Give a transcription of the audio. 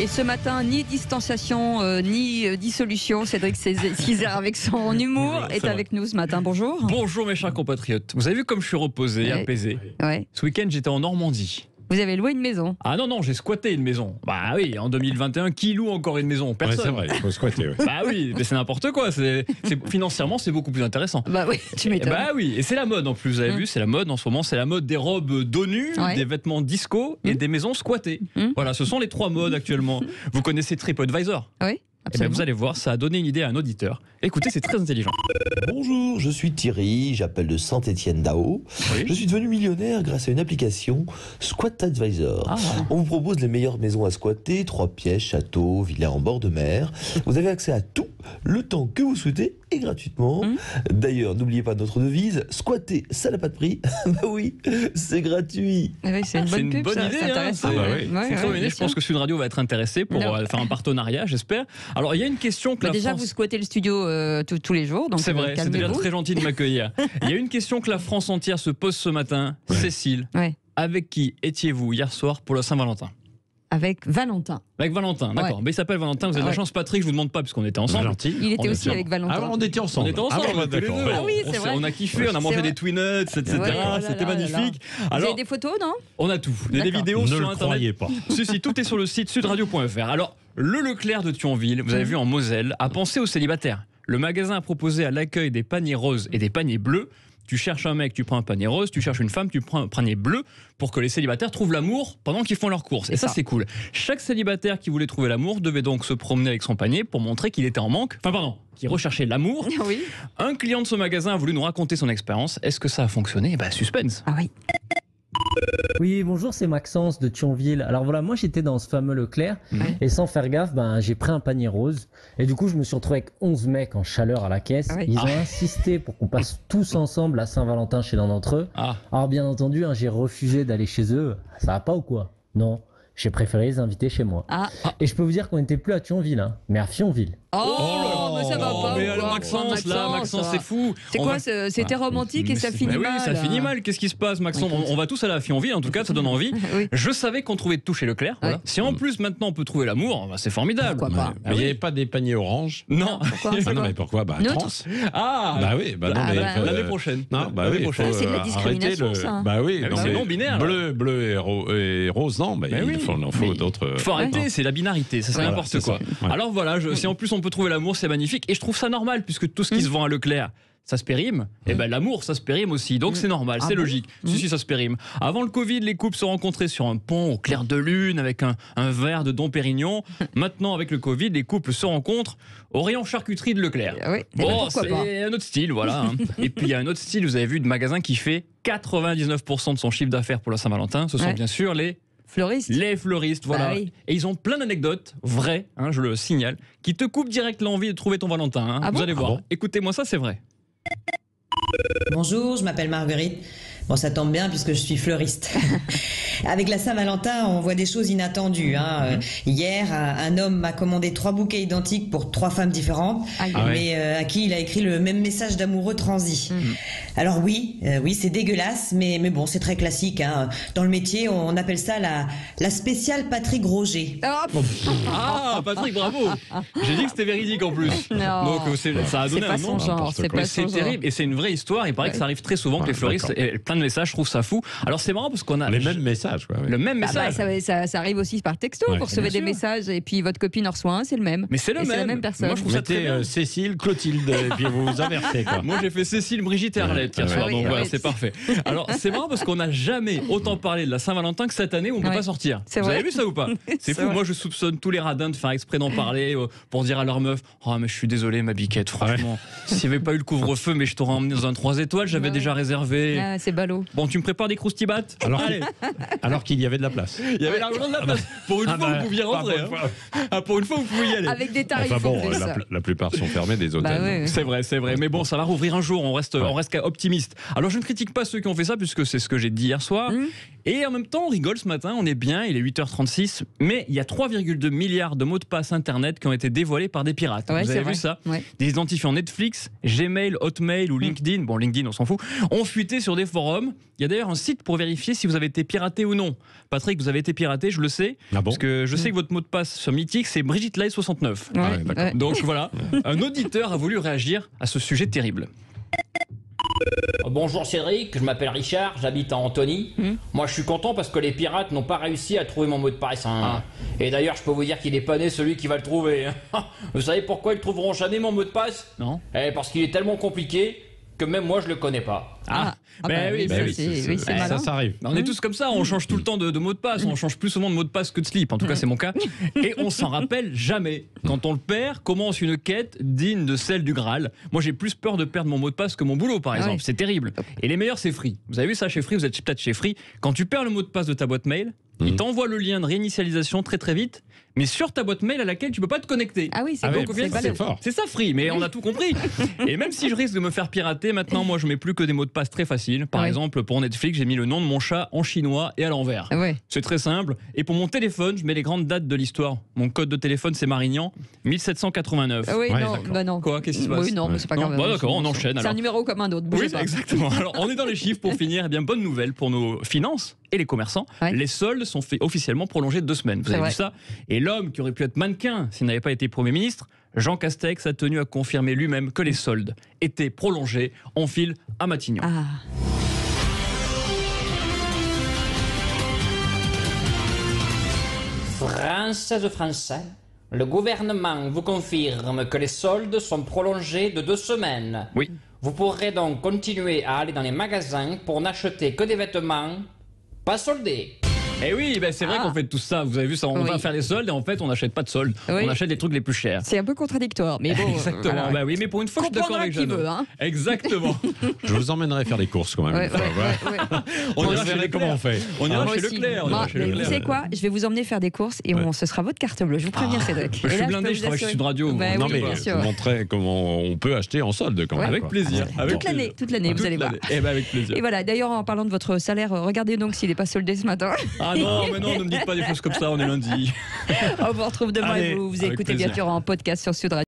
Et ce matin, ni distanciation, ni dissolution. Cédric Césaire, avec son humour, est avec nous ce matin. Bonjour. Bonjour mes chers compatriotes. Vous avez vu comme je suis reposé, apaisé. Ouais. Ce week-end, j'étais en Normandie. Vous avez loué une maison? Ah non, j'ai squatté une maison. Bah oui, en 2021, qui loue encore une maison? Personne. Ouais, c'est vrai, il faut squatter. Ouais. Bah oui, mais c'est n'importe quoi. Financièrement, c'est beaucoup plus intéressant. Bah oui, tu m'étonnes. Bah oui, et c'est la mode en plus. Vous avez vu, c'est la mode en ce moment. C'est la mode des robes dos nus, des vêtements disco et des maisons squattées. Voilà, ce sont les trois modes actuellement. Vous connaissez TripAdvisor? Oui. Eh bien, vous allez voir, ça a donné une idée à un auditeur. Écoutez, c'est très intelligent. Bonjour, je suis Thierry, j'appelle de Saint-Étienne-d'Ao. Oui. Je suis devenu millionnaire grâce à une application SquatAdvisor. On vous propose les meilleures maisons à squatter, 3 pièces, châteaux, villas en bord de mer. Vous avez accès à tout, le temps que vous souhaitez et gratuitement. D'ailleurs, n'oubliez pas notre devise, squatter, ça n'a pas de prix. Bah oui, c'est gratuit. Oui, c'est une bonne pub, idée. c'est intéressant. Bah oui. C'est très bonne idée. Je pense que Sud Radio va être intéressé pour faire un partenariat, j'espère. Alors, il y a une question que la déjà, France... vous squattez le studio tous les jours. C'est vrai, c'est déjà très gentil de m'accueillir. Il y a une question que la France entière se pose ce matin. Cécile, avec qui étiez-vous hier soir pour le Saint-Valentin? Avec Valentin. Avec Valentin, d'accord. Mais il s'appelle Valentin, vous avez de la chance, Patrick, je vous demande pas, puisqu'on était ensemble. Gentil. Il était aussi avec Valentin. Ah, on était ensemble. On était ensemble, tous les deux. Ah oui, c'est vrai. On a kiffé, on a mangé des Twinnuts, etc. C'était magnifique. Vous avez des photos, non? On a tout. Des vidéos ne sur le Internet. croyez pas. Si, tout est sur le site sudradio.fr. Alors, le Leclerc de Thionville, vous avez vu en Moselle, a pensé aux célibataires. Le magasin a proposé à l'accueil des paniers roses et des paniers bleus. Tu cherches un mec, tu prends un panier rose, tu cherches une femme, tu prends un panier bleu pour que les célibataires trouvent l'amour pendant qu'ils font leurs courses. Et ça, c'est cool. Chaque célibataire qui voulait trouver l'amour devait donc se promener avec son panier pour montrer qu'il était en manque. Enfin, pardon, qu'il recherchait l'amour. Oui. Un client de ce magasin a voulu nous raconter son expérience. Est-ce que ça a fonctionné? Bah, suspense. Ah oui. Oui, bonjour, c'est Maxence de Thionville. Alors voilà, moi j'étais dans ce fameux Leclerc et sans faire gaffe, j'ai pris un panier rose et du coup je me suis retrouvé avec 11 mecs en chaleur à la caisse. Ils ont insisté pour qu'on passe tous ensemble à Saint-Valentin chez l'un d'entre eux. Alors bien entendu, j'ai refusé d'aller chez eux. Ça va pas ou quoi? Non, j'ai préféré les inviter chez moi. Et je peux vous dire qu'on n'était plus à Thionville, mais à Fionville. Oh, mais ça va pas. Mais alors Maxence, c'est fou. C'est quoi? C'était romantique et ça finit mal. Oui, ça finit mal. Qu'est-ce qui se passe, Maxence? On va tous aller à Fionville, en tout cas, ça donne envie. Je savais qu'on trouvait tout chez Leclerc. Voilà. Si en plus maintenant on peut trouver l'amour, c'est formidable. Pourquoi pas? Mais il n'y avait pas des paniers orange? Non. Ah non, mais pourquoi? Trans. Ah oui, non, mais l'année prochaine. Non, l'année prochaine. C'est de la discrimination, ça. Bah oui, c'est non binaire. Bleu et rose, non. Il en faut d'autres. Il faut arrêter, c'est la binarité, ça c'est n'importe quoi. Alors voilà, si en plus on peut trouver l'amour, c'est magnifique. Et je trouve ça normal, puisque tout ce qui se vend à Leclerc, ça se périme, et ben l'amour, ça se périme aussi. Donc c'est normal, c'est logique. Si, ça se périme. Avant le Covid, les couples se rencontraient sur un pont au clair de lune avec un verre de Dom Pérignon. Maintenant, avec le Covid, les couples se rencontrent au rayon charcuterie de Leclerc. Bon, c'est un autre style, voilà. Et puis il y a un autre style, vous avez vu, de magasin qui fait 99% de son chiffre d'affaires pour la Saint-Valentin. Ce sont bien sûr les fleuristes. Les fleuristes, voilà. Bah oui. Et ils ont plein d'anecdotes vraies, je le signale, qui te coupent direct l'envie de trouver ton Valentin. Vous allez voir. Écoutez-moi ça, c'est vrai. Bonjour, je m'appelle Marguerite. Bon, ça tombe bien puisque je suis fleuriste. Avec la Saint-Valentin, on voit des choses inattendues. Hier, un homme m'a commandé 3 bouquets identiques pour 3 femmes différentes, mais à qui il a écrit le même message d'amoureux transi. Alors oui, c'est dégueulasse, mais bon, c'est très classique. Dans le métier, on appelle ça la spéciale Patrick Roger. Patrick, bravo. J'ai dit que c'était véridique en plus. Non. Donc ça a donné un nom. C'est terrible et c'est une vraie histoire. Il paraît que ça arrive très souvent que les fleuristes aient plein de messages. Je trouve ça fou. Alors c'est marrant parce qu'on a les mêmes messages. Le même message. Ça arrive aussi par texto. Vous recevez des messages et puis votre copine en reçoit un, c'est le même. Mais c'est le même. C'est la même personne. Moi je trouve ça très bien. Cécile, Clotilde et puis vous vous inversez quoi. Moi j'ai fait Cécile, Brigitte et Arlette hier soir. Donc voilà, c'est parfait. Alors c'est marrant parce qu'on n'a jamais autant parlé de la Saint-Valentin que cette année où on ne peut pas sortir. Vous avez vu ça ou pas? C'est fou. Moi je soupçonne tous les radins de faire exprès d'en parler pour dire à leur meuf: oh mais je suis désolé ma biquette, franchement. S'il n'y avait pas eu le couvre-feu, mais je t'aurais emmené dans un 3 étoiles, j'avais déjà réservé. C'est ballot. Bon, tu me prépares des croustibates? Alors qu'il y avait de la place. Il y avait largement de la place. Pour une fois, vous pouviez rentrer. Pour une fois, vous pouvez y aller. Avec des tarifs. La plupart sont fermés des hôtels. C'est vrai. Mais bon, ça va rouvrir un jour. On reste optimiste. Alors, je ne critique pas ceux qui ont fait ça, puisque c'est ce que j'ai dit hier soir. Et en même temps, on rigole ce matin, on est bien, il est 8h36, mais il y a 3,2 milliards de mots de passe Internet qui ont été dévoilés par des pirates. Vous avez vu ça ? Des identifiants Netflix, Gmail, Hotmail ou LinkedIn, bon LinkedIn on s'en fout, ont fuité sur des forums. Il y a d'ailleurs un site pour vérifier si vous avez été piraté ou non. Patrick, vous avez été piraté, je le sais, parce que je sais que votre mot de passe sur Mythique, c'est Brigitte Lai 69. Donc voilà, un auditeur a voulu réagir à ce sujet terrible. Bonjour Cédric, je m'appelle Richard, j'habite à Antony. Moi je suis content parce que les pirates n'ont pas réussi à trouver mon mot de passe. Et d'ailleurs je peux vous dire qu'il est pas né celui qui va le trouver. Vous savez pourquoi ils trouveront jamais mon mot de passe ? Non. Parce qu'il est tellement compliqué que même moi je le connais pas. Ça arrive. On est tous comme ça, on change tout le temps de mot de passe, on change plus souvent de mot de passe que de slip, en tout cas c'est mon cas, et on s'en rappelle jamais. Quand on le perd, commence une quête digne de celle du Graal. Moi j'ai plus peur de perdre mon mot de passe que mon boulot par exemple, c'est terrible. Et les meilleurs c'est Free. Vous avez vu ça chez Free, vous êtes peut-être chez Free, quand tu perds le mot de passe de ta boîte mail, il t'envoie le lien de réinitialisation très très vite, mais sur ta boîte mail à laquelle tu peux pas te connecter. Ah oui, c'est fort. C'est ça Free, mais on a tout compris. Et même si je risque de me faire pirater, maintenant moi je mets plus que des mots de passe très faciles. Par exemple pour Netflix, j'ai mis le nom de mon chat en chinois et à l'envers. C'est très simple. Et pour mon téléphone, je mets les grandes dates de l'histoire. Mon code de téléphone c'est Marignan 1789. Non. Quoi, qu'est-ce qui se passe ? Oui, non, mais c'est pas grave. D'accord, on enchaîne. C'est un numéro comme un autre. Oui, exactement. Alors on est dans les chiffres pour finir. Eh bien bonne nouvelle pour nos finances et les commerçants. Les soldes sont officiellement prolongés de 2 semaines. Vous avez vu ça ? Et l'homme qui aurait pu être mannequin s'il n'avait pas été Premier ministre, Jean Castex a tenu à confirmer lui-même que les soldes étaient prolongés. On file à Matignon. Françaises, Français, le gouvernement vous confirme que les soldes sont prolongés de 2 semaines. Oui. Vous pourrez donc continuer à aller dans les magasins pour n'acheter que des vêtements pas soldés. Eh oui, c'est vrai qu'on fait tout ça. Vous avez vu ça, on va faire les soldes et en fait on n'achète pas de soldes. On achète des trucs les plus chers. C'est un peu contradictoire, mais bon. Exactement. Oui, mais pour une fois je suis d'accord avec Jeannot. Exactement. Je vous emmènerai faire des courses quand même. On ira chez comment on fait. On ira chez Leclerc. Vous savez quoi ? Je vais vous emmener faire des courses et ce sera votre carte bleue. Je vous préviens, Cédric. Je suis blindé, je travaille chez Sud Radio. Non mais vous montrez comment on peut acheter en solde quand même. Avec plaisir. Toute l'année, vous allez voir. Avec plaisir. Et voilà. D'ailleurs, en parlant de votre salaire, regardez donc s'il n'est pas soldé ce matin. Ah non, mais non, ne me dites pas des choses comme ça, on est lundi. On vous retrouve demain et vous écoutez bien sûr en podcast sur Sud Radio.